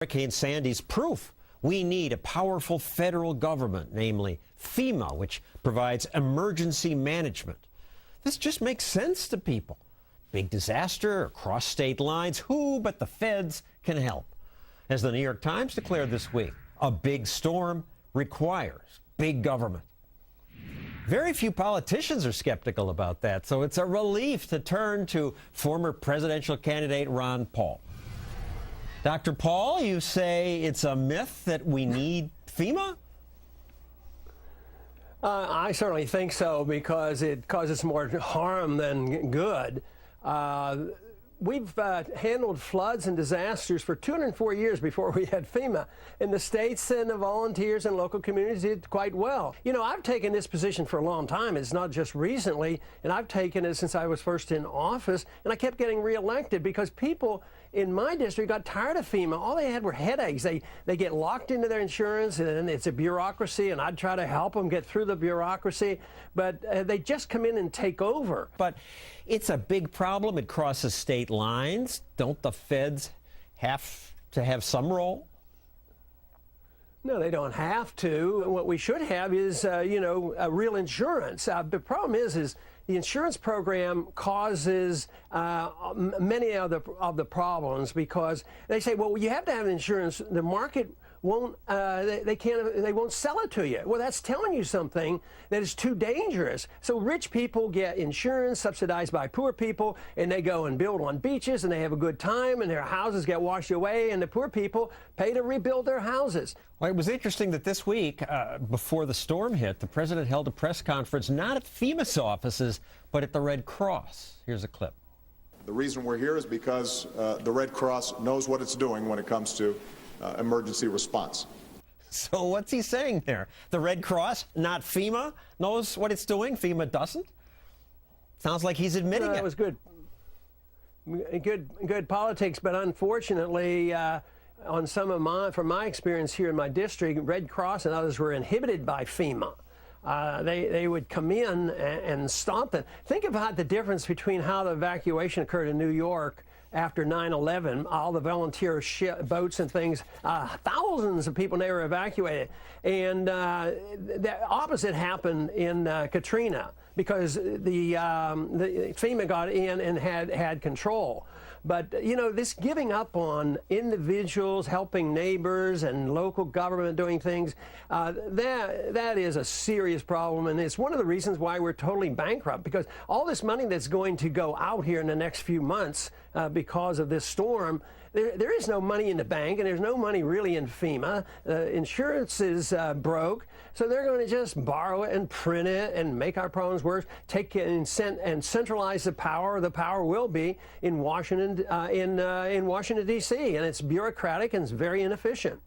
Hurricane Sandy's proof. We need a powerful federal government, namely FEMA, which provides emergency management. This just makes sense to people. Big disaster across state lines, who but the feds can help? As the New York Times declared this week, a big storm requires big government. Very few politicians are skeptical about that, so it's a relief to turn to former presidential candidate Ron Paul. Dr. Paul, you say it's a myth that we need FEMA? I certainly think so, because it causes more harm than good. We've handled floods and disasters for 204 years before we had FEMA, and the states and the volunteers and local communities did quite well. You know, I've taken this position for a long time. It's not just recently, and I've taken it since I was first in office, and I kept getting reelected because people in my district got tired of FEMA. All they had were headaches. They get locked into their insurance, and it's a bureaucracy, and I'd try to help them get through the bureaucracy, but they just come in and take over. But it's a big problem. It crosses state lines. Don't the feds have to have some role? No, they don't have to. What we should have is, you know, a real insurance. The problem is the insurance program causes many of the problems, because they say, well, you have to have insurance. The market won't, they won't sell it to you. Well, that's telling you something that is too dangerous. So rich people get insurance subsidized by poor people, and they go and build on beaches, and they have a good time, and their houses get washed away, and the poor people pay to rebuild their houses. Well, it was interesting that this week, before the storm hit, the president held a press conference not at FEMA's offices, but at the Red Cross. Here's a clip. The reason we're here is because the Red Cross knows what it's doing when it comes to emergency response. So what's he saying there? The Red Cross, not FEMA, knows what it's doing? FEMA doesn't? Sounds like he's admitting it. That was good politics, but unfortunately, on from my experience here in my district, Red Cross and others were inhibited by FEMA. They would come in and stop it. Think about the difference between how the evacuation occurred in New York after 9/11, all the volunteer boats and things, thousands of people never evacuated. And the opposite happened in Katrina, because the FEMA got in and had control. But, you know, this giving up on individuals, helping neighbors and local government doing things, that is a serious problem. And it's one of the reasons why we're totally bankrupt, because all this money that's going to go out here in the next few months because of this storm, there is no money in the bank, and there's no money really in FEMA. Insurance is broke, so they're going to just borrow it and print it and make our problems worse, take it and centralize the power. The power will be in Washington, in Washington, D.C., and it's bureaucratic and it's very inefficient.